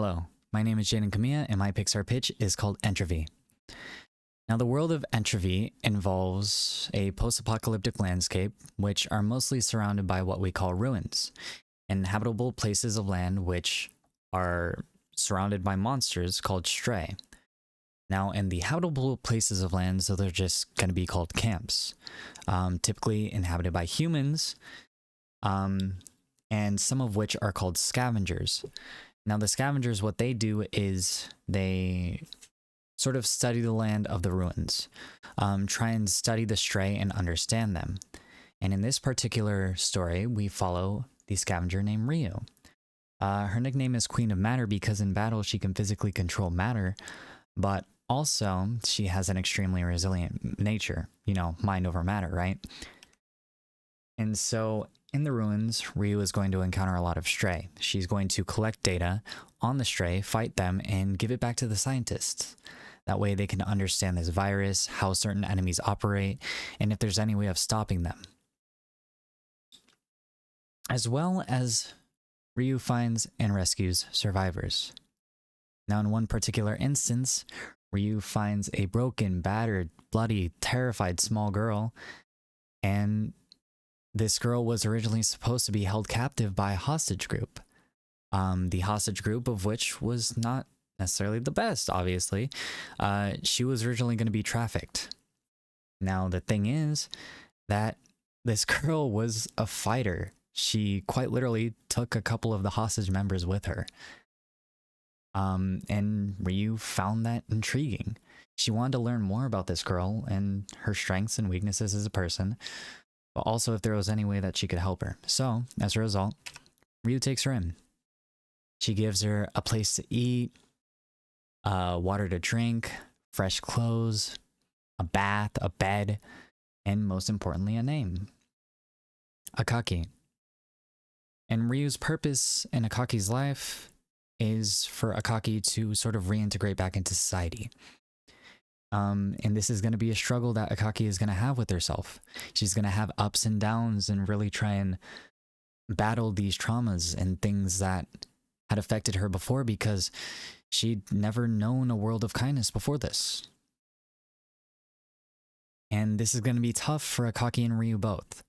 Hello, my name is Jaden Kamiya, and my Pixar pitch is called Entravie. Now, the world of Entravie involves a post apocalyptic landscape, which are mostly surrounded by what we call ruins, inhabitable places of land which are surrounded by monsters called stray. Now, in the habitable places of land, so they're just going to be called camps, typically inhabited by humans, and some of which are called scavengers. Now, the scavengers, what they do is they sort of study the land of the ruins, try and study the stray and understand them. And in this particular story, we follow the scavenger named Ryu. Her nickname is Queen of Matter because in battle she can physically control matter, but also she has an extremely resilient nature, mind over matter, right? And so in the ruins, Ryu is going to encounter a lot of stray. She's going to collect data on the stray, fight them, and give it back to the scientists. That way they can understand this virus, how certain enemies operate, and if there's any way of stopping them. As well as Ryu finds and rescues survivors. Now, in one particular instance, Ryu finds a broken, battered, bloody, terrified small girl, and this girl was originally supposed to be held captive by a hostage group. The hostage group of which was not necessarily the best, obviously. She was originally going to be trafficked. Now, the thing is that this girl was a fighter. She quite literally took a couple of the hostage members with her. And Ryu found that intriguing. She wanted to learn more about this girl and her strengths and weaknesses as a person, but also if there was any way that she could help her. So, as a result, Ryu takes her in. She gives her a place to eat, water to drink, fresh clothes, a bath, a bed, and most importantly, a name. Akaki. And Ryu's purpose in Akaki's life is for Akaki to sort of reintegrate back into society. And this is going to be a struggle that Akaki is going to have with herself. She's going to have ups and downs and really try and battle these traumas and things that had affected her before because she'd never known a world of kindness before this. And this is going to be tough for Akaki and Ryu both.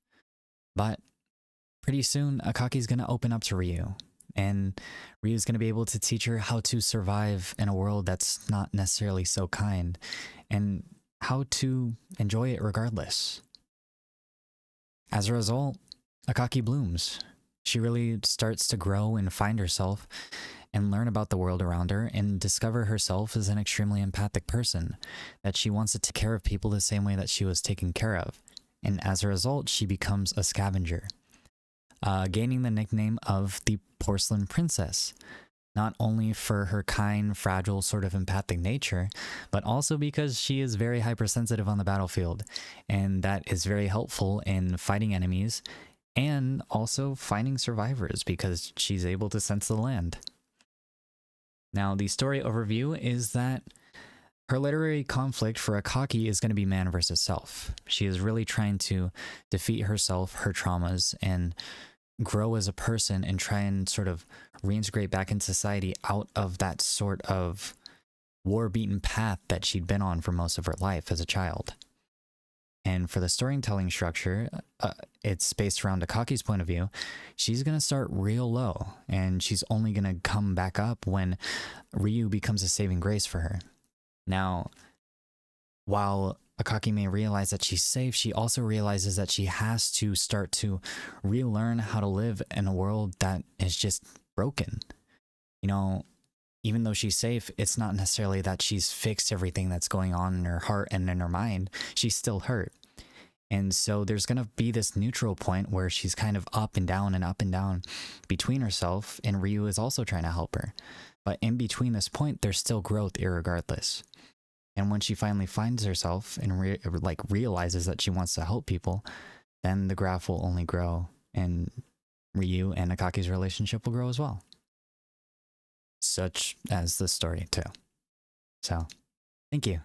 But pretty soon, Akaki's going to open up to Ryu. And Ryu's going to be able to teach her how to survive in a world that's not necessarily so kind, and how to enjoy it regardless. As a result, Akaki blooms. She really starts to grow and find herself and learn about the world around her and discover herself as an extremely empathic person, that she wants to take care of people the same way that she was taken care of. And as a result, she becomes a scavenger. Gaining the nickname of the Porcelain Princess, not only for her kind, fragile, sort of empathic nature, but also because she is very hypersensitive on the battlefield, and that is very helpful in fighting enemies and also finding survivors because she's able to sense the land. Now, the story overview is that her literary conflict for Akaki is going to be man versus self. She is really trying to defeat herself, her traumas, and grow as a person and try and sort of reintegrate back into society out of that sort of war-beaten path that she'd been on for most of her life as a child. And for the storytelling structure, it's based around Akaki's point of view. She's going to start real low, and she's only going to come back up when Ryu becomes a saving grace for her. Now, while Akaki may realize that she's safe, she also realizes that she has to start to relearn how to live in a world that is just broken. Even though she's safe, it's not necessarily that she's fixed everything that's going on in her heart and in her mind. She's still hurt. And so there's going to be this neutral point where she's kind of up and down between herself, and Ryu is also trying to help her. But in between this point, there's still growth irregardless. And when she finally finds herself and realizes that she wants to help people, then the graph will only grow, and Ryu and Akaki's relationship will grow as well. Such as the story too. So, thank you.